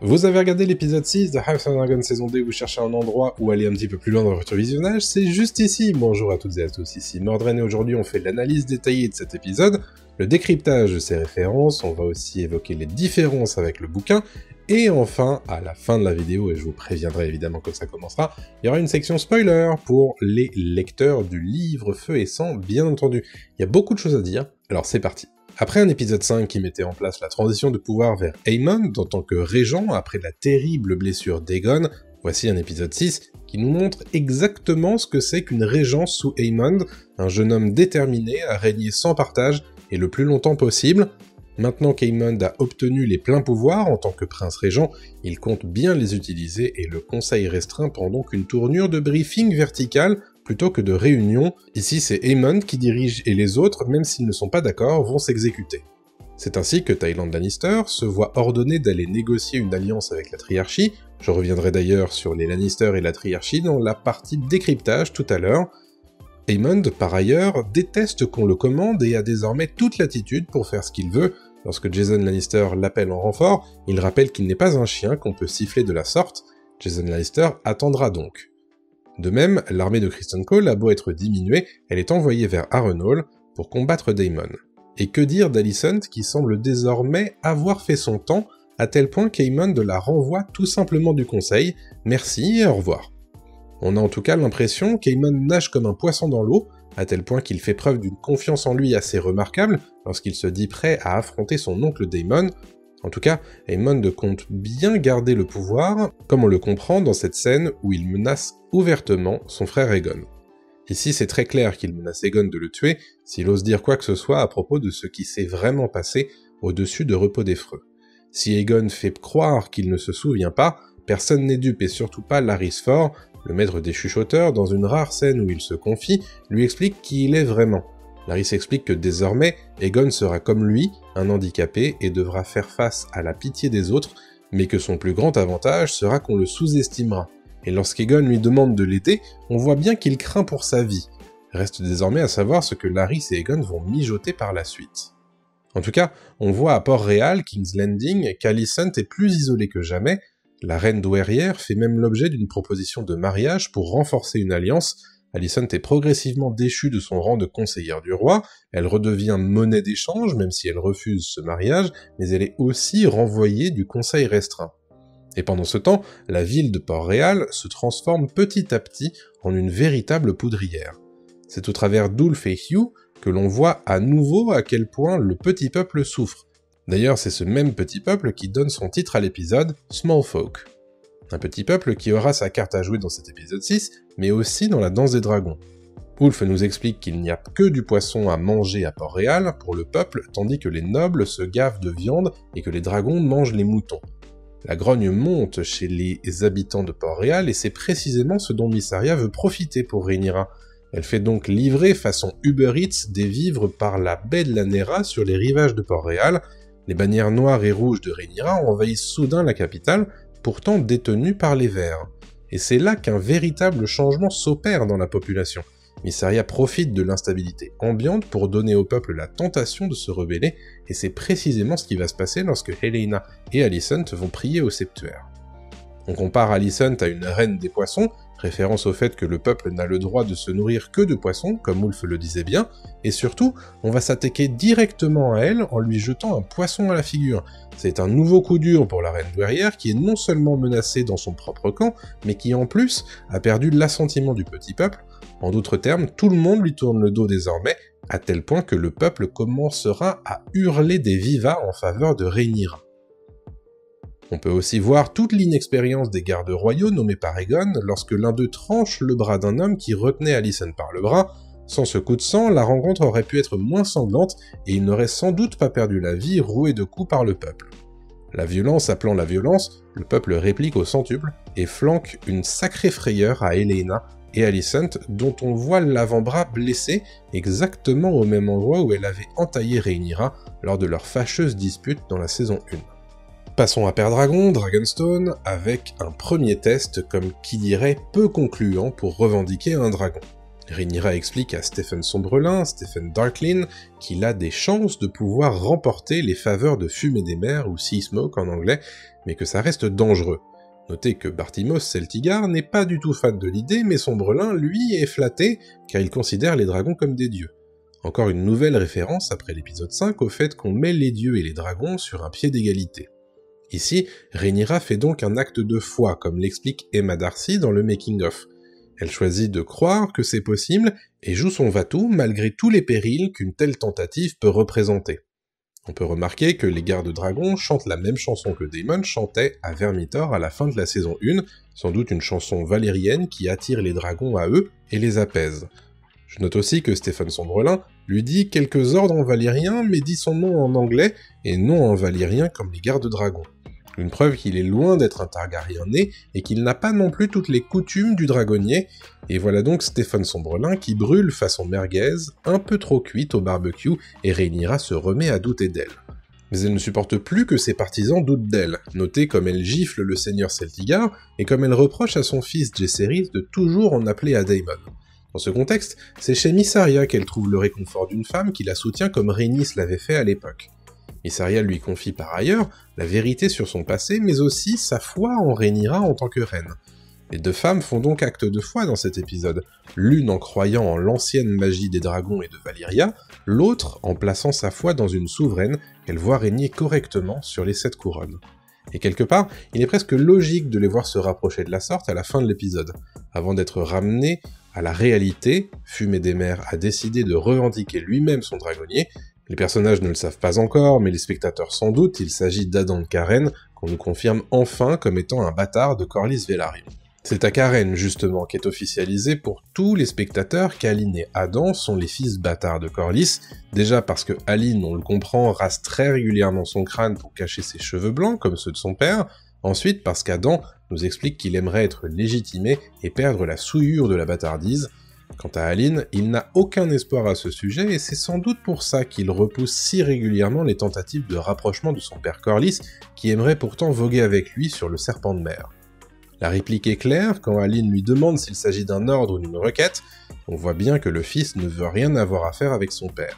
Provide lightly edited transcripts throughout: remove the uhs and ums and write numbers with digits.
Vous avez regardé l'épisode 6 de House of Dragon saison 2, vous cherchez un endroit où aller un petit peu plus loin dans votre visionnage, c'est juste ici. Bonjour à toutes et à tous, ici Mordren et aujourd'hui on fait l'analyse détaillée de cet épisode, le décryptage de ses références, on va aussi évoquer les différences avec le bouquin, et enfin, à la fin de la vidéo, et je vous préviendrai évidemment quand ça commencera, il y aura une section spoiler pour les lecteurs du livre Feu et Sang, bien entendu. Il y a beaucoup de choses à dire, alors c'est parti. Après un épisode 5 qui mettait en place la transition de pouvoir vers Aemond en tant que régent après la terrible blessure d'Aegon, voici un épisode 6 qui nous montre exactement ce que c'est qu'une régence sous Aemond, un jeune homme déterminé à régner sans partage et le plus longtemps possible. Maintenant qu'Aemond a obtenu les pleins pouvoirs en tant que prince régent, il compte bien les utiliser et le conseil restreint prend donc une tournure de briefing vertical plutôt que de réunion. Ici c'est Aemond qui dirige et les autres, même s'ils ne sont pas d'accord, vont s'exécuter. C'est ainsi que Tywin Lannister se voit ordonné d'aller négocier une alliance avec la Triarchie, je reviendrai d'ailleurs sur les Lannister et la Triarchie dans la partie décryptage tout à l'heure. Aemond, par ailleurs, déteste qu'on le commande et a désormais toute latitude pour faire ce qu'il veut. Lorsque Jason Lannister l'appelle en renfort, il rappelle qu'il n'est pas un chien qu'on peut siffler de la sorte. Jason Lannister attendra donc. De même, l'armée de Criston Cole a beau être diminuée, elle est envoyée vers Harrenhal pour combattre Daemon. Et que dire d'Alicent qui semble désormais avoir fait son temps, à tel point qu'Aemond la renvoie tout simplement du conseil, merci et au revoir. On a en tout cas l'impression qu'Aemond nage comme un poisson dans l'eau, à tel point qu'il fait preuve d'une confiance en lui assez remarquable lorsqu'il se dit prêt à affronter son oncle Daemon. En tout cas, Aemond compte bien garder le pouvoir, comme on le comprend dans cette scène où il menace ouvertement son frère Aegon. Ici, c'est très clair qu'il menace Aegon de le tuer s'il ose dire quoi que ce soit à propos de ce qui s'est vraiment passé au-dessus de Repos des Freux. Si Aegon fait croire qu'il ne se souvient pas, personne n'est dupe et surtout pas Larys Fort, le maître des chuchoteurs, dans une rare scène où il se confie, lui explique qui il est vraiment. Larys explique que désormais, Aegon sera comme lui, un handicapé, et devra faire face à la pitié des autres, mais que son plus grand avantage sera qu'on le sous-estimera. Et lorsqu'Aegon lui demande de l'aider, on voit bien qu'il craint pour sa vie. Reste désormais à savoir ce que Larys et Aegon vont mijoter par la suite. En tout cas, on voit à Port-Réal, King's Landing, qu'Alicent est plus isolée que jamais. La reine douairière fait même l'objet d'une proposition de mariage pour renforcer une alliance. Alicent est progressivement déchue de son rang de conseillère du roi, elle redevient monnaie d'échange même si elle refuse ce mariage, mais elle est aussi renvoyée du conseil restreint. Et pendant ce temps, la ville de Port-Réal se transforme petit à petit en une véritable poudrière. C'est au travers d'Ulf et Hugh que l'on voit à nouveau à quel point le petit peuple souffre. D'ailleurs, c'est ce même petit peuple qui donne son titre à l'épisode, Small Folk. Un petit peuple qui aura sa carte à jouer dans cet épisode 6, mais aussi dans la danse des dragons. Ulf nous explique qu'il n'y a que du poisson à manger à Port-Réal pour le peuple, tandis que les nobles se gavent de viande et que les dragons mangent les moutons. La grogne monte chez les habitants de Port-Réal et c'est précisément ce dont Mysaria veut profiter pour Rhaenyra. Elle fait donc livrer façon Uber Eats des vivres par la baie de la Nera sur les rivages de Port-Réal. Les bannières noires et rouges de Rhaenyra envahissent soudain la capitale, pourtant détenue par les Verts. Et c'est là qu'un véritable changement s'opère dans la population. Mysaria profite de l'instabilité ambiante pour donner au peuple la tentation de se rebeller, et c'est précisément ce qui va se passer lorsque Helaena et Alicent vont prier au septuaire. On compare Alicent à une reine des poissons, référence au fait que le peuple n'a le droit de se nourrir que de poissons, comme Ulf le disait bien, et surtout, on va s'attaquer directement à elle en lui jetant un poisson à la figure. C'est un nouveau coup dur pour la reine douairière qui est non seulement menacée dans son propre camp, mais qui en plus a perdu l'assentiment du petit peuple. En d'autres termes, tout le monde lui tourne le dos désormais, à tel point que le peuple commencera à hurler des vivats en faveur de Rhaenyra. On peut aussi voir toute l'inexpérience des gardes royaux nommés par Aegon lorsque l'un d'eux tranche le bras d'un homme qui retenait Alicent par le bras. Sans ce coup de sang, la rencontre aurait pu être moins sanglante et il n'aurait sans doute pas perdu la vie roué de coups par le peuple. La violence appelant la violence, le peuple réplique au centuple et flanque une sacrée frayeur à Helaena et Alicent dont on voit l'avant-bras blessé exactement au même endroit où elle avait entaillé Rhaenyra lors de leur fâcheuse dispute dans la saison 1. Passons à Père Dragon, Dragonstone, avec un premier test, comme qui dirait peu concluant pour revendiquer un dragon. Rhaenyra explique à Stephen Sombrelin, Stephen Darklyn, qu'il a des chances de pouvoir remporter les faveurs de Fumée des Mers, ou Sea Smoke en anglais, mais que ça reste dangereux. Notez que Bartimos Celtigar n'est pas du tout fan de l'idée, mais Sombrelin, lui, est flatté, car il considère les dragons comme des dieux. Encore une nouvelle référence, après l'épisode 5, au fait qu'on met les dieux et les dragons sur un pied d'égalité. Ici, Rhaenyra fait donc un acte de foi, comme l'explique Emma Darcy dans le making-of. Elle choisit de croire que c'est possible, et joue son va-tout malgré tous les périls qu'une telle tentative peut représenter. On peut remarquer que les gardes-dragons chantent la même chanson que Daemon chantait à Vermithor à la fin de la saison 1, sans doute une chanson valérienne qui attire les dragons à eux et les apaise. Je note aussi que Stephen Sombrelin lui dit quelques ordres en valérien, mais dit son nom en anglais, et non en valérien comme les gardes-dragons. Une preuve qu'il est loin d'être un Targaryen né, et qu'il n'a pas non plus toutes les coutumes du dragonnier, et voilà donc Stephen Sombrelin qui brûle façon merguez, un peu trop cuite au barbecue, et Rhaenyra se remet à douter d'elle. Mais elle ne supporte plus que ses partisans doutent d'elle, notez comme elle gifle le seigneur Celtigar, et comme elle reproche à son fils Jaehaerys de toujours en appeler à Daemon. Dans ce contexte, c'est chez Mysaria qu'elle trouve le réconfort d'une femme qui la soutient comme Rhaenys l'avait fait à l'époque. Mysaria lui confie par ailleurs la vérité sur son passé, mais aussi sa foi en Rhaenyra en tant que reine. Les deux femmes font donc acte de foi dans cet épisode, l'une en croyant en l'ancienne magie des dragons et de Valyria, l'autre en plaçant sa foi dans une souveraine qu'elle voit régner correctement sur les 7 couronnes. Et quelque part, il est presque logique de les voir se rapprocher de la sorte à la fin de l'épisode, avant d'être ramenés à la réalité. Fumée des Mers a décidé de revendiquer lui-même son dragonnier. Les personnages ne le savent pas encore, mais les spectateurs sans doute, il s'agit d'Adan Karen, qu'on nous confirme enfin comme étant un bâtard de Corlys Velaryon. C'est à Karen, justement, qu'est officialisé pour tous les spectateurs qu'Aline et Adan sont les fils bâtards de Corlys, déjà parce que Aline, on le comprend, rase très régulièrement son crâne pour cacher ses cheveux blancs, comme ceux de son père, ensuite parce qu'Adan nous explique qu'il aimerait être légitimé et perdre la souillure de la bâtardise. Quant à Aline, il n'a aucun espoir à ce sujet, et c'est sans doute pour ça qu'il repousse si régulièrement les tentatives de rapprochement de son père Corlys, qui aimerait pourtant voguer avec lui sur le serpent de mer. La réplique est claire, quand Aline lui demande s'il s'agit d'un ordre ou d'une requête, on voit bien que le fils ne veut rien avoir à faire avec son père.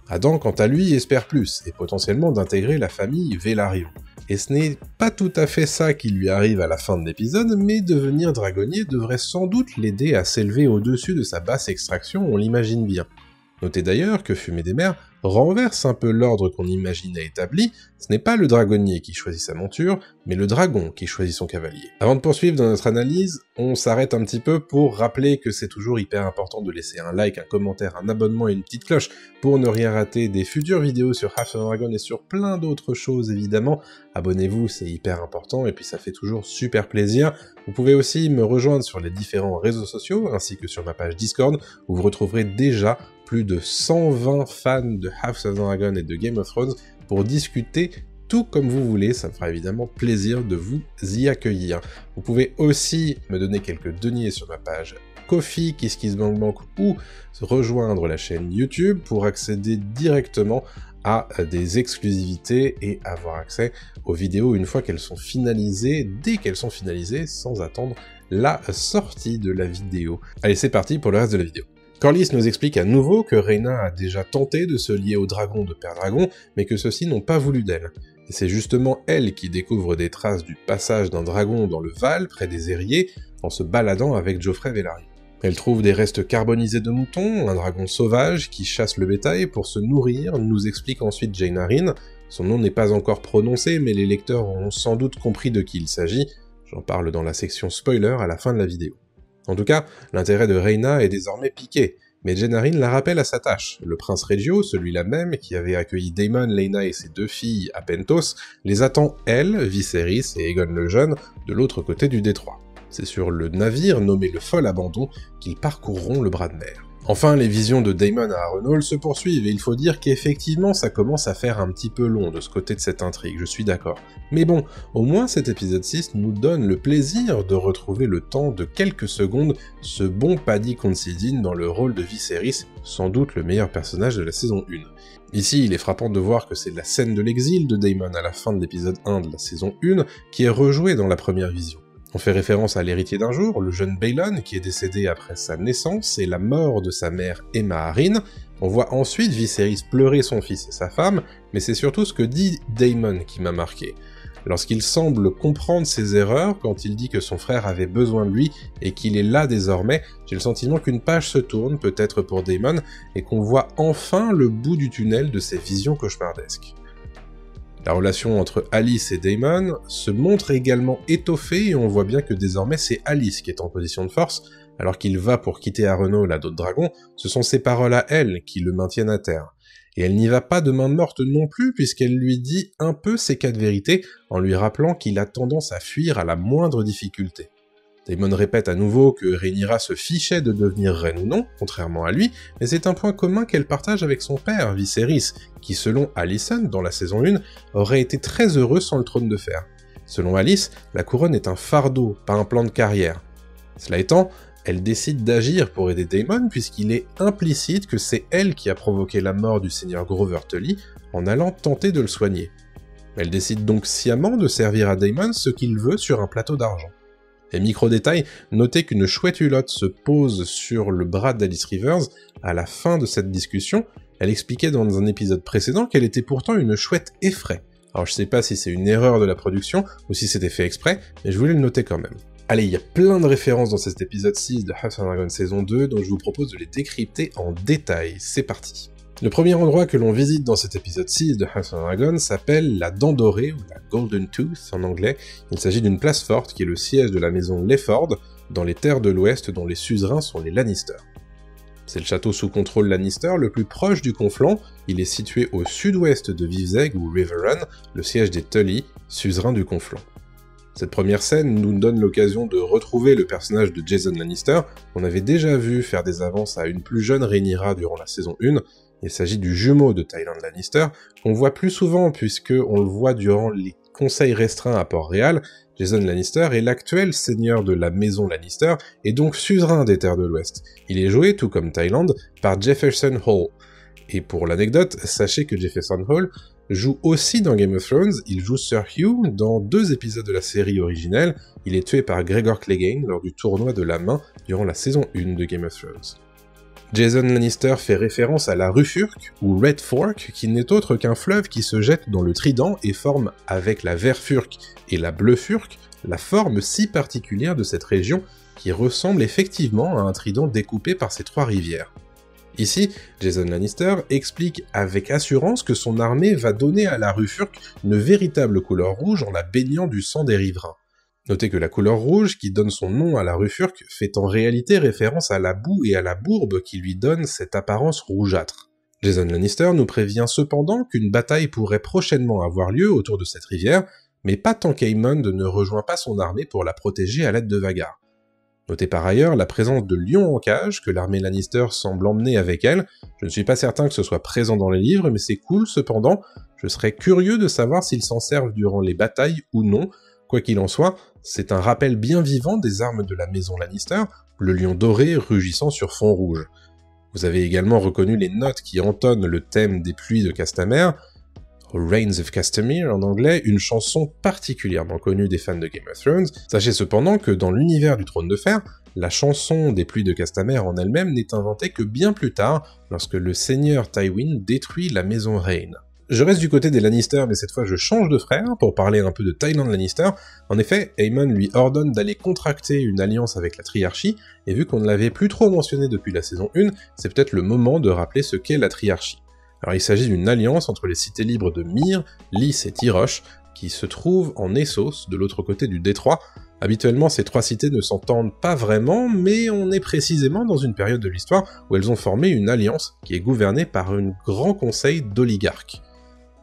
Adan, quant à lui, espère plus, et potentiellement d'intégrer la famille Velaryon. Et ce n'est pas tout à fait ça qui lui arrive à la fin de l'épisode, mais devenir dragonnier devrait sans doute l'aider à s'élever au-dessus de sa basse extraction, on l'imagine bien. Notez d'ailleurs que Fumée des Mers renverse un peu l'ordre qu'on imaginait établi, ce n'est pas le dragonnier qui choisit sa monture, mais le dragon qui choisit son cavalier. Avant de poursuivre dans notre analyse, on s'arrête un petit peu pour rappeler que c'est toujours hyper important de laisser un like, un commentaire, un abonnement et une petite cloche pour ne rien rater des futures vidéos sur House of Dragon et sur plein d'autres choses évidemment. Abonnez-vous, c'est hyper important et puis ça fait toujours super plaisir. Vous pouvez aussi me rejoindre sur les différents réseaux sociaux ainsi que sur ma page Discord où vous retrouverez déjà plus de 120 fans de House of Dragon et de Game of Thrones pour discuter tout comme vous voulez, ça me fera évidemment plaisir de vous y accueillir. Vous pouvez aussi me donner quelques deniers sur ma page Ko-fi, KissKissBankBank ou rejoindre la chaîne YouTube pour accéder directement à des exclusivités et avoir accès aux vidéos une fois qu'elles sont finalisées, dès qu'elles sont finalisées, sans attendre la sortie de la vidéo. Allez, c'est parti pour le reste de la vidéo. Corlys nous explique à nouveau que Rhaena a déjà tenté de se lier au dragon de Père Dragon, mais que ceux-ci n'ont pas voulu d'elle. Et c'est justement elle qui découvre des traces du passage d'un dragon dans le Val, près des Airiers, en se baladant avec Joffrey Velaryon. Elle trouve des restes carbonisés de moutons, un dragon sauvage qui chasse le bétail pour se nourrir, nous explique ensuite Jaina Arryn. Son nom n'est pas encore prononcé, mais les lecteurs ont sans doute compris de qui il s'agit, j'en parle dans la section spoiler à la fin de la vidéo. En tout cas, l'intérêt de Rhaena est désormais piqué, mais Jaina Arryn la rappelle à sa tâche. Le prince Regio, celui-là même qui avait accueilli Daemon, Laena et ses 2 filles à Pentos, les attend, elle, Viserys et Aegon le Jeune, de l'autre côté du détroit. C'est sur le navire nommé le Fol Abandon qu'ils parcourront le bras de mer. Enfin, les visions de Daemon à Harrenhal se poursuivent, et il faut dire qu'effectivement ça commence à faire un petit peu long de ce côté de cette intrigue, je suis d'accord. Mais bon, au moins cet épisode 6 nous donne le plaisir de retrouver le temps de quelques secondes ce bon Paddy Considine dans le rôle de Viserys, sans doute le meilleur personnage de la saison 1. Ici, il est frappant de voir que c'est la scène de l'exil de Daemon à la fin de l'épisode 1 de la saison 1 qui est rejouée dans la première vision. On fait référence à l'héritier d'un jour, le jeune Balon, qui est décédé après sa naissance et la mort de sa mère Aemma Arryn. On voit ensuite Viserys pleurer son fils et sa femme, mais c'est surtout ce que dit Daemon qui m'a marqué. Lorsqu'il semble comprendre ses erreurs, quand il dit que son frère avait besoin de lui et qu'il est là désormais, j'ai le sentiment qu'une page se tourne, peut-être pour Daemon, et qu'on voit enfin le bout du tunnel de ses visions cauchemardesques. La relation entre Alice et Daemon se montre également étoffée et on voit bien que désormais c'est Alice qui est en position de force, alors qu'il va pour quitter Harrenhal à dos de dragon, ce sont ses paroles à elle qui le maintiennent à terre. Et elle n'y va pas de main morte non plus puisqu'elle lui dit un peu ses quatre vérités en lui rappelant qu'il a tendance à fuir à la moindre difficulté. Daemon répète à nouveau que Rhaenyra se fichait de devenir reine ou non, contrairement à lui, mais c'est un point commun qu'elle partage avec son père, Viserys, qui selon Alicent, dans la saison 1, aurait été très heureux sans le trône de fer. Selon Alice, la couronne est un fardeau, pas un plan de carrière. Cela étant, elle décide d'agir pour aider Daemon puisqu'il est implicite que c'est elle qui a provoqué la mort du seigneur Grover Tully en allant tenter de le soigner. Elle décide donc sciemment de servir à Daemon ce qu'il veut sur un plateau d'argent. Et micro-détail, notez qu'une chouette hulotte se pose sur le bras d'Alice Rivers à la fin de cette discussion. Elle expliquait dans un épisode précédent qu'elle était pourtant une chouette effraie. Alors je sais pas si c'est une erreur de la production ou si c'était fait exprès, mais je voulais le noter quand même. Allez, il y a plein de références dans cet épisode 6 de House of Dragon saison 2, donc je vous propose de les décrypter en détail. C'est parti. Le premier endroit que l'on visite dans cet épisode 6 de House of Dragon s'appelle la Dent Dorée, ou la Golden Tooth en anglais. Il s'agit d'une place forte qui est le siège de la maison Lefford, dans les terres de l'Ouest dont les suzerains sont les Lannister. C'est le château sous contrôle Lannister le plus proche du conflant, il est situé au sud-ouest de Vivzeg ou Riverrun, le siège des Tully, suzerains du conflant. Cette première scène nous donne l'occasion de retrouver le personnage de Jason Lannister, qu'on avait déjà vu faire des avances à une plus jeune Rhaenyra durant la saison 1. Il s'agit du jumeau de Tyland Lannister, qu'on voit plus souvent puisque on le voit durant les conseils restreints à Port-Réal. Jason Lannister est l'actuel seigneur de la maison Lannister et donc suzerain des terres de l'Ouest. Il est joué, tout comme Tyland, par Jefferson Hall. Et pour l'anecdote, sachez que Jefferson Hall joue aussi dans Game of Thrones, il joue Sir Hugh dans 2 épisodes de la série originelle, il est tué par Gregor Clegane lors du tournoi de la main durant la saison 1 de Game of Thrones. Jason Lannister fait référence à la rue Furk, ou Red Fork, qui n'est autre qu'un fleuve qui se jette dans le Trident et forme, avec la Vert Furk et la Bleu Furk, la forme si particulière de cette région qui ressemble effectivement à un trident découpé par ces 3 rivières. Ici, Jason Lannister explique avec assurance que son armée va donner à la rue Furk une véritable couleur rouge en la baignant du sang des riverains. Notez que la couleur rouge qui donne son nom à la rue Furk fait en réalité référence à la boue et à la bourbe qui lui donnent cette apparence rougeâtre. Jason Lannister nous prévient cependant qu'une bataille pourrait prochainement avoir lieu autour de cette rivière, mais pas tant qu'Aemond ne rejoint pas son armée pour la protéger à l'aide de Vhagar. Notez par ailleurs la présence de lions en cage que l'armée Lannister semble emmener avec elle. Je ne suis pas certain que ce soit présent dans les livres, mais c'est cool cependant. Je serais curieux de savoir s'ils s'en servent durant les batailles ou non. Quoi qu'il en soit, c'est un rappel bien vivant des armes de la maison Lannister, le lion doré rugissant sur fond rouge. Vous avez également reconnu les notes qui entonnent le thème des pluies de Castamere, Rains of Castamere en anglais, une chanson particulièrement connue des fans de Game of Thrones. Sachez cependant que dans l'univers du Trône de Fer, la chanson des pluies de Castamere en elle-même n'est inventée que bien plus tard, lorsque le seigneur Tywin détruit la maison Rain. Je reste du côté des Lannister, mais cette fois je change de frère pour parler un peu de Tyland Lannister. En effet, Aemon lui ordonne d'aller contracter une alliance avec la triarchie, et vu qu'on ne l'avait plus trop mentionné depuis la saison 1, c'est peut-être le moment de rappeler ce qu'est la triarchie. Alors il s'agit d'une alliance entre les cités libres de Myr, Lys et Tyrosh, qui se trouvent en Essos, de l'autre côté du détroit. Habituellement, ces 3 cités ne s'entendent pas vraiment, mais on est précisément dans une période de l'histoire où elles ont formé une alliance qui est gouvernée par un grand conseil d'oligarques.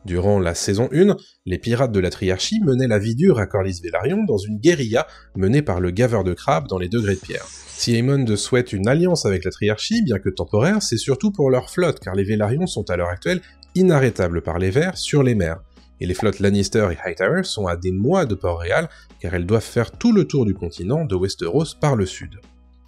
Durant la saison 1, les pirates de la Triarchie menaient la vie dure à Corlys Velaryon dans une guérilla menée par le gaveur de crabes dans les Degrés de Pierre. Si Aemond souhaite une alliance avec la Triarchie, bien que temporaire, c'est surtout pour leur flotte, car les Velaryon sont à l'heure actuelle inarrêtables par les Verts sur les mers. Et les flottes Lannister et Hightower sont à des mois de Port-Réal, car elles doivent faire tout le tour du continent de Westeros par le sud.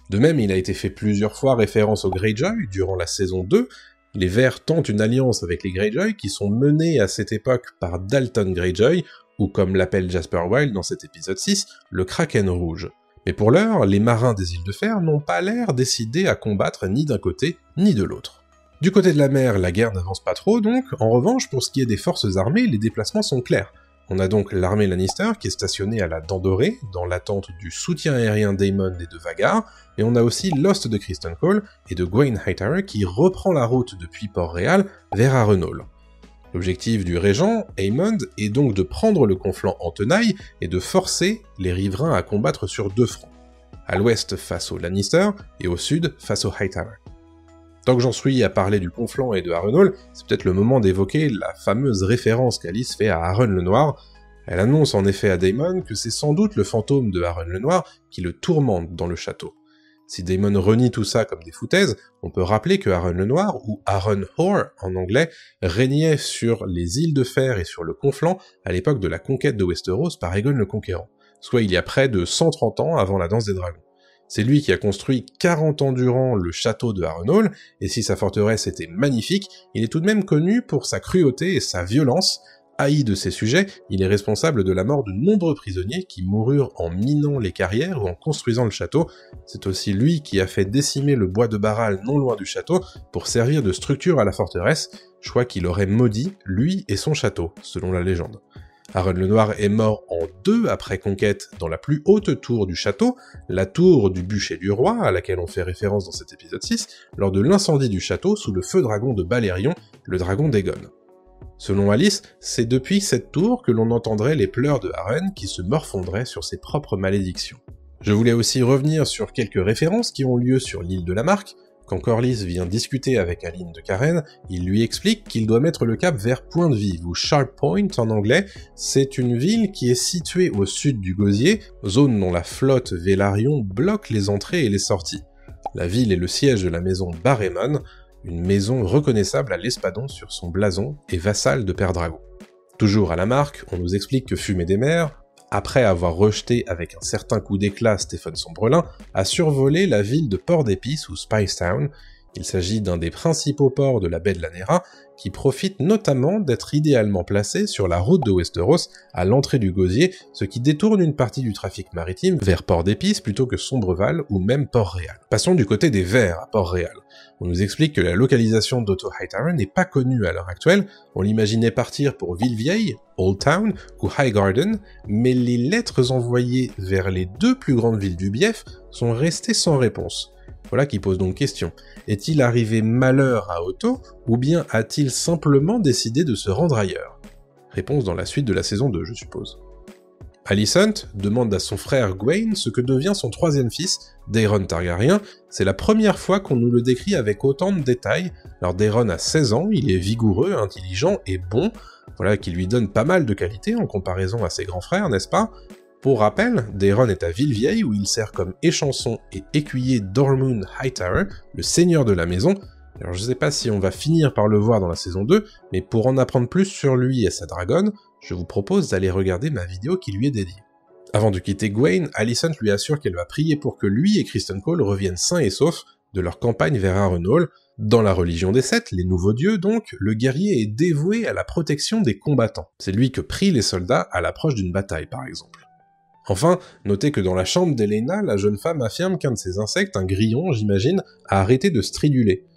De même, il a été fait plusieurs fois référence aux Greyjoy durant la saison 2, les Verts tentent une alliance avec les Greyjoy qui sont menés à cette époque par Dalton Greyjoy, ou comme l'appelle Jasper Wilde dans cet épisode 6, le Kraken rouge. Mais pour l'heure, les marins des îles de fer n'ont pas l'air décidés à combattre ni d'un côté ni de l'autre. Du côté de la mer, la guerre n'avance pas trop donc, en revanche, pour ce qui est des forces armées, les déplacements sont clairs. On a donc l'armée Lannister qui est stationnée à la Dent Dorée, dans l'attente du soutien aérien d'Aemon et de Vhagar, et on a aussi Lost de Criston Cole et de Gwaine Hightower qui reprend la route depuis Port-Réal vers Harrenhal. L'objectif du régent, Aemond, est donc de prendre le conflant en tenaille et de forcer les riverains à combattre sur deux fronts. À l'ouest face aux Lannister, et au sud face aux Hightower. Tant que j'en suis à parler du conflant et de Harrenhal, c'est peut-être le moment d'évoquer la fameuse référence qu'Alice fait à Harren le Noir. Elle annonce en effet à Daemon que c'est sans doute le fantôme de Harren le Noir qui le tourmente dans le château. Si Daemon renie tout ça comme des foutaises, on peut rappeler que Harren le Noir, ou Harrenhal en anglais, régnait sur les îles de fer et sur le conflant à l'époque de la conquête de Westeros par Aegon le Conquérant, soit il y a près de 130 ans avant la Danse des Dragons. C'est lui qui a construit 40 ans durant le château de Harrenhal, et si sa forteresse était magnifique, il est tout de même connu pour sa cruauté et sa violence. Haï de ses sujets, il est responsable de la mort de nombreux prisonniers qui moururent en minant les carrières ou en construisant le château. C'est aussi lui qui a fait décimer le bois de Barral non loin du château pour servir de structure à la forteresse, choix qu'il aurait maudit, lui et son château, selon la légende. Harren le Noir est mort en 2 après conquête dans la plus haute tour du château, la tour du bûcher du roi, à laquelle on fait référence dans cet épisode 6, lors de l'incendie du château sous le feu dragon de Balerion, le dragon d'Aegon. Selon Alice, c'est depuis cette tour que l'on entendrait les pleurs de Harren qui se morfondraient sur ses propres malédictions. Je voulais aussi revenir sur quelques références qui ont lieu sur l'île de la Marque. Quand Corlys vient discuter avec Aline de Karen, il lui explique qu'il doit mettre le cap vers Pointe-Vive, ou Sharp Point en anglais. C'est une ville qui est située au sud du Gosier, zone dont la flotte Velaryon bloque les entrées et les sorties. La ville est le siège de la maison Barremon, une maison reconnaissable à l'espadon sur son blason et vassale de Père Dragon. Toujours à la Marque, on nous explique que Fumée des Mers, après avoir rejeté avec un certain coup d'éclat Stephen Sombrelin, a survolé la ville de Port d'Épice ou Spice Town. Il s'agit d'un des principaux ports de la baie de la Nera, qui profite notamment d'être idéalement placé sur la route de Westeros à l'entrée du Gosier, ce qui détourne une partie du trafic maritime vers Port d'Épice plutôt que Sombreval ou même Port-Réal. Passons du côté des Verts à Port-Réal. On nous explique que la localisation d'Otto Hightower n'est pas connue à l'heure actuelle, on l'imaginait partir pour Villevieille, Old Town ou Highgarden, mais les lettres envoyées vers les 2 plus grandes villes du Bief sont restées sans réponse. Voilà qui pose donc question. Est-il arrivé malheur à Otto, ou bien a-t-il simplement décidé de se rendre ailleurs? Réponse dans la suite de la saison 2, je suppose. Alicent demande à son frère Gwaine ce que devient son 3e fils, Daeron Targaryen. C'est la première fois qu'on nous le décrit avec autant de détails. Alors Daeron a 16 ans, il est vigoureux, intelligent et bon, voilà qui lui donne pas mal de qualités en comparaison à ses grands frères, n'est-ce pas? Pour rappel, Daeron est à Villevieille où il sert comme échanson et écuyer d'Ormund Hightower, le seigneur de la maison. Alors je sais pas si on va finir par le voir dans la saison 2, mais pour en apprendre plus sur lui et sa dragonne, je vous propose d'aller regarder ma vidéo qui lui est dédiée. Avant de quitter Gwaine, Alicent lui assure qu'elle va prier pour que lui et Criston Cole reviennent sains et saufs de leur campagne vers Harrenhal. Dans la religion des Sept, les nouveaux dieux donc, le guerrier est dévoué à la protection des combattants. C'est lui que prient les soldats à l'approche d'une bataille par exemple. Enfin, notez que dans la chambre d'Elaena, la jeune femme affirme qu'un de ses insectes, un grillon j'imagine, a arrêté de striduler.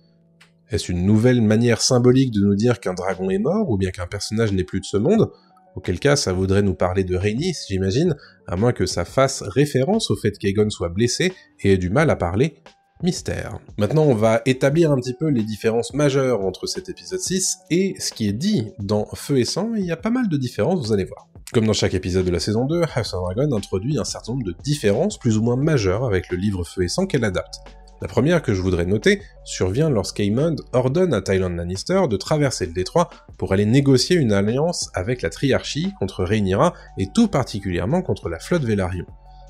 Est-ce une nouvelle manière symbolique de nous dire qu'un dragon est mort, ou bien qu'un personnage n'est plus de ce monde? Auquel cas ça voudrait nous parler de Rhaenys, j'imagine, à moins que ça fasse référence au fait qu'Aegon soit blessé et ait du mal à parler. Mystère. Maintenant on va établir un petit peu les différences majeures entre cet épisode 6 et ce qui est dit dans Feu et Sang, et il y a pas mal de différences, vous allez voir. Comme dans chaque épisode de la saison 2, House of Dragon introduit un certain nombre de différences plus ou moins majeures avec le livre Feu et Sang qu'elle adapte. La première que je voudrais noter survient lorsqu'Aemond ordonne à Tyrion Lannister de traverser le détroit pour aller négocier une alliance avec la Triarchie contre Rhaenyra et tout particulièrement contre la flotte Velaryon.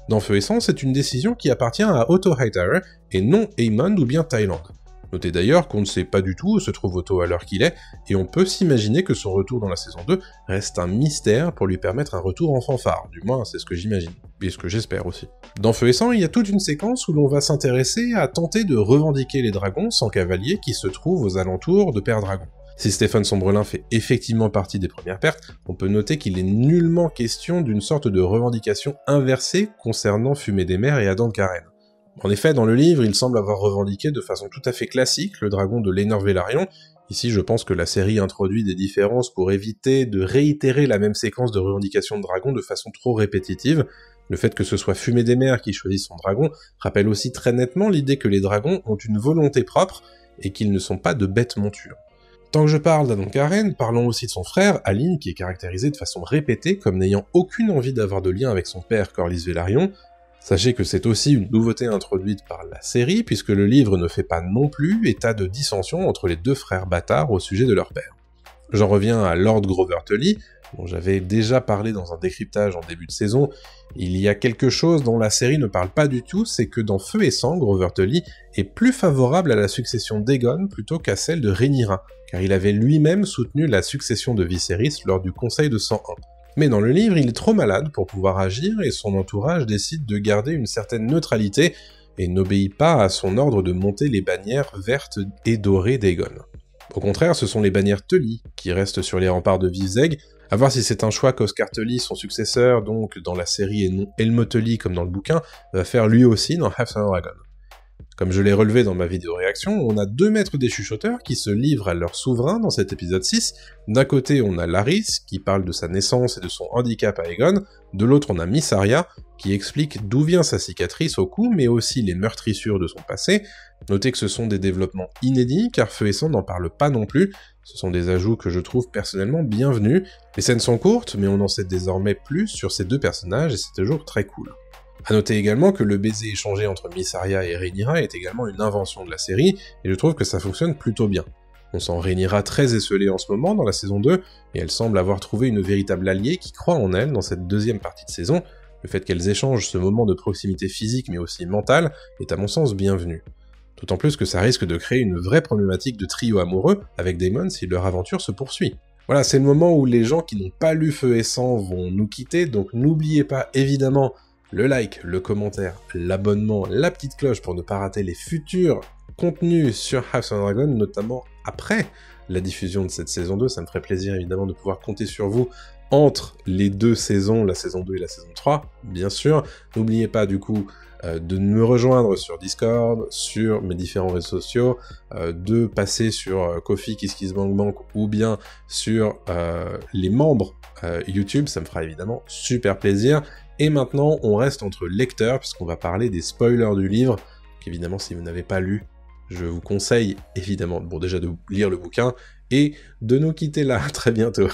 Dans Feu et Sang, c'est une décision qui appartient à Otto Hightower et non Aemond ou bien Tyland. Notez d'ailleurs qu'on ne sait pas du tout où se trouve Otto à l'heure qu'il est, et on peut s'imaginer que son retour dans la saison 2 reste un mystère pour lui permettre un retour en fanfare, du moins c'est ce que j'imagine, et ce que j'espère aussi. Dans Feu et Sang, il y a toute une séquence où l'on va s'intéresser à tenter de revendiquer les dragons sans cavaliers qui se trouvent aux alentours de Père Dragon. Si Stéphane Sombrelin fait effectivement partie des premières pertes, on peut noter qu'il est nullement question d'une sorte de revendication inversée concernant Fumée des Mers et Adam Karen. En effet, dans le livre, il semble avoir revendiqué de façon tout à fait classique le dragon de Laenor Velaryon. Ici, je pense que la série introduit des différences pour éviter de réitérer la même séquence de revendication de dragon de façon trop répétitive. Le fait que ce soit Fumée des Mers qui choisit son dragon rappelle aussi très nettement l'idée que les dragons ont une volonté propre et qu'ils ne sont pas de bêtes montures. Tant que je parle d'Adon Karen, parlons aussi de son frère, Aline, qui est caractérisé de façon répétée comme n'ayant aucune envie d'avoir de lien avec son père Corlys Velaryon. Sachez que c'est aussi une nouveauté introduite par la série, puisque le livre ne fait pas non plus état de dissension entre les deux frères bâtards au sujet de leur père. J'en reviens à Lord Grover Tully, dont j'avais déjà parlé dans un décryptage en début de saison. Il y a quelque chose dont la série ne parle pas du tout, c'est que dans Feu et Sang, Grover Tully est plus favorable à la succession d'Aegon plutôt qu'à celle de Rhaenyra, car il avait lui-même soutenu la succession de Viserys lors du Conseil de 101. Mais dans le livre, il est trop malade pour pouvoir agir et son entourage décide de garder une certaine neutralité et n'obéit pas à son ordre de monter les bannières vertes et dorées d'Aegon. Au contraire, ce sont les bannières Tully qui restent sur les remparts de Vizeg, à voir si c'est un choix qu'Oscar Tully, son successeur, donc dans la série et non Elmo Tully comme dans le bouquin, va faire lui aussi dans House of Dragon. Comme je l'ai relevé dans ma vidéo réaction, on a deux maîtres des chuchoteurs qui se livrent à leur souverain dans cet épisode 6. D'un côté, on a Larys, qui parle de sa naissance et de son handicap à Aegon, de l'autre on a Mysaria, qui explique d'où vient sa cicatrice au cou, mais aussi les meurtrissures de son passé. Notez que ce sont des développements inédits, car Feu et Sang n'en parle pas non plus, ce sont des ajouts que je trouve personnellement bienvenus. Les scènes sont courtes, mais on en sait désormais plus sur ces deux personnages, et c'est toujours très cool. A noter également que le baiser échangé entre Mysaria et Rhaenyra est également une invention de la série, et je trouve que ça fonctionne plutôt bien. On sent Rhaenyra très esseulée en ce moment dans la saison 2, et elle semble avoir trouvé une véritable alliée qui croit en elle dans cette deuxième partie de saison. Le fait qu'elles échangent ce moment de proximité physique mais aussi mentale est à mon sens bienvenu. D'autant plus que ça risque de créer une vraie problématique de trio amoureux avec Daemon si leur aventure se poursuit. Voilà, c'est le moment où les gens qui n'ont pas lu Feu et Sang vont nous quitter, donc n'oubliez pas évidemment le like, le commentaire, l'abonnement, la petite cloche pour ne pas rater les futurs contenus sur House of Dragon, notamment après la diffusion de cette saison 2. Ça me ferait plaisir évidemment de pouvoir compter sur vous entre les deux saisons, la saison 2 et la saison 3, bien sûr. N'oubliez pas du coup de me rejoindre sur Discord, sur mes différents réseaux sociaux, de passer sur Ko-fi, KissKissBankBank ou bien sur les membres YouTube, ça me fera évidemment super plaisir. Et maintenant, on reste entre lecteurs, puisqu'on va parler des spoilers du livre, qu'évidemment, si vous n'avez pas lu, je vous conseille évidemment, bon déjà de lire le bouquin, et de nous quitter là très bientôt.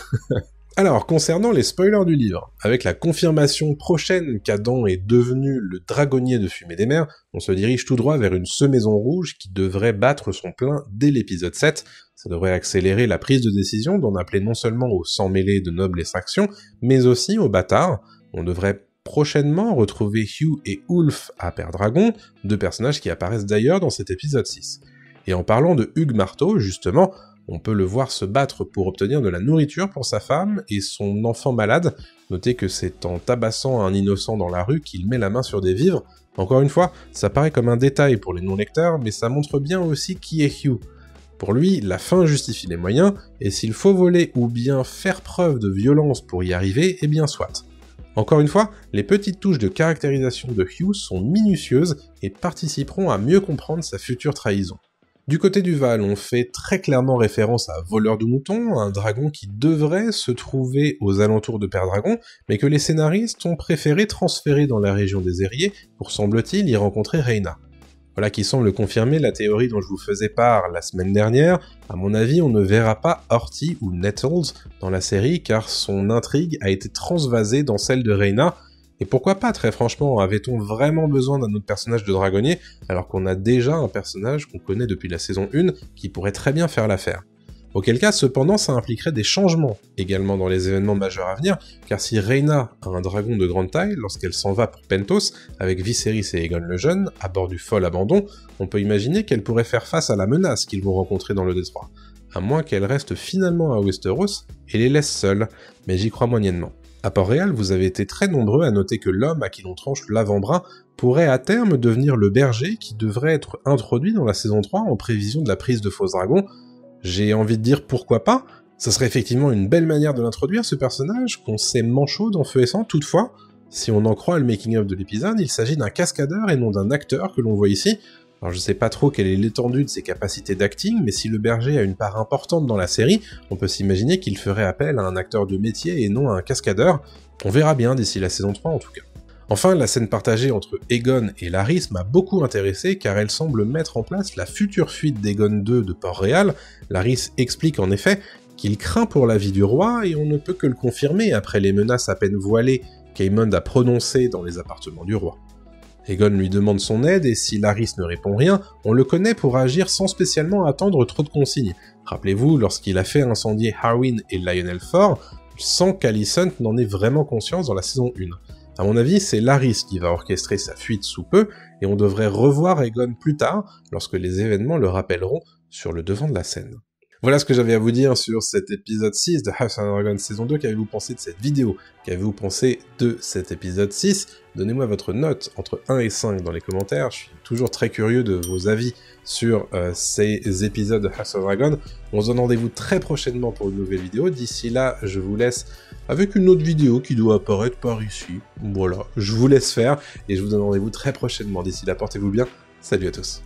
Alors, concernant les spoilers du livre, avec la confirmation prochaine qu'Adam est devenu le dragonnier de Fumée des Mers, on se dirige tout droit vers une semaison rouge qui devrait battre son plein dès l'épisode 7. Ça devrait accélérer la prise de décision d'en appeler non seulement au sang mêlé de nobles extractions, mais aussi aux bâtards. On devrait prochainement retrouver Hugh et Ulf à Père Dragon, deux personnages qui apparaissent d'ailleurs dans cet épisode 6. Et en parlant de Hugues Marteau, justement, on peut le voir se battre pour obtenir de la nourriture pour sa femme et son enfant malade. Notez que c'est en tabassant un innocent dans la rue qu'il met la main sur des vivres. Encore une fois, ça paraît comme un détail pour les non-lecteurs, mais ça montre bien aussi qui est Hugh. Pour lui, la fin justifie les moyens, et s'il faut voler ou bien faire preuve de violence pour y arriver, eh bien soit. Encore une fois, les petites touches de caractérisation de Hugh sont minutieuses et participeront à mieux comprendre sa future trahison. Du côté du Val, on fait très clairement référence à Voleur de Moutons, un dragon qui devrait se trouver aux alentours de Père Dragon, mais que les scénaristes ont préféré transférer dans la région des Airiers pour, semble-t-il, y rencontrer Rhaena. Voilà qui semble confirmer la théorie dont je vous faisais part la semaine dernière. À mon avis, on ne verra pas Horty ou Nettles dans la série, car son intrigue a été transvasée dans celle de Rhaena. Et pourquoi pas, très franchement, avait-on vraiment besoin d'un autre personnage de dragonnier, alors qu'on a déjà un personnage qu'on connaît depuis la saison 1, qui pourrait très bien faire l'affaire. Auquel cas, cependant, ça impliquerait des changements, également dans les événements majeurs à venir, car si Rhaena a un dragon de grande taille, lorsqu'elle s'en va pour Pentos, avec Viserys et Aegon le Jeune, à bord du fol abandon, on peut imaginer qu'elle pourrait faire face à la menace qu'ils vont rencontrer dans le détroit, à moins qu'elle reste finalement à Westeros et les laisse seuls, mais j'y crois moyennement. À Port-Réal, vous avez été très nombreux à noter que l'homme à qui l'on tranche l'avant-bras pourrait à terme devenir le berger qui devrait être introduit dans la saison 3 en prévision de la prise de Fausse Dragon. J'ai envie de dire pourquoi pas, ça serait effectivement une belle manière de l'introduire, ce personnage, qu'on sait manchot dans Feu et Sang. Toutefois, si on en croit le making-of de l'épisode, il s'agit d'un cascadeur et non d'un acteur que l'on voit ici. Alors je sais pas trop quelle est l'étendue de ses capacités d'acting, mais si le berger a une part importante dans la série, on peut s'imaginer qu'il ferait appel à un acteur de métier et non à un cascadeur. On verra bien d'ici la saison 3 en tout cas. Enfin, la scène partagée entre Aegon et Larys m'a beaucoup intéressé car elle semble mettre en place la future fuite d'Aegon II de Port-Réal. Larys explique en effet qu'il craint pour la vie du roi et on ne peut que le confirmer après les menaces à peine voilées qu'Aemond a prononcées dans les appartements du roi. Aegon lui demande son aide et si Larys ne répond rien, on le connaît pour agir sans spécialement attendre trop de consignes. Rappelez-vous, lorsqu'il a fait incendier Harwin et Lionel Fort, sans qu'Alicent n'en ait vraiment conscience dans la saison 1. À mon avis, c'est Larys qui va orchestrer sa fuite sous peu, et on devrait revoir Aegon plus tard, lorsque les événements le rappelleront sur le devant de la scène. Voilà ce que j'avais à vous dire sur cet épisode 6 de House of Dragon saison 2. Qu'avez-vous pensé de cette vidéo? Qu'avez-vous pensé de cet épisode 6? Donnez-moi votre note entre 1 et 5 dans les commentaires, je suis toujours très curieux de vos avis sur ces épisodes de House of Dragon. On se donne rendez-vous très prochainement pour une nouvelle vidéo. D'ici là, je vous laisse avec une autre vidéo qui doit apparaître par ici. Voilà, je vous laisse faire et je vous donne rendez-vous très prochainement. D'ici là, portez-vous bien. Salut à tous.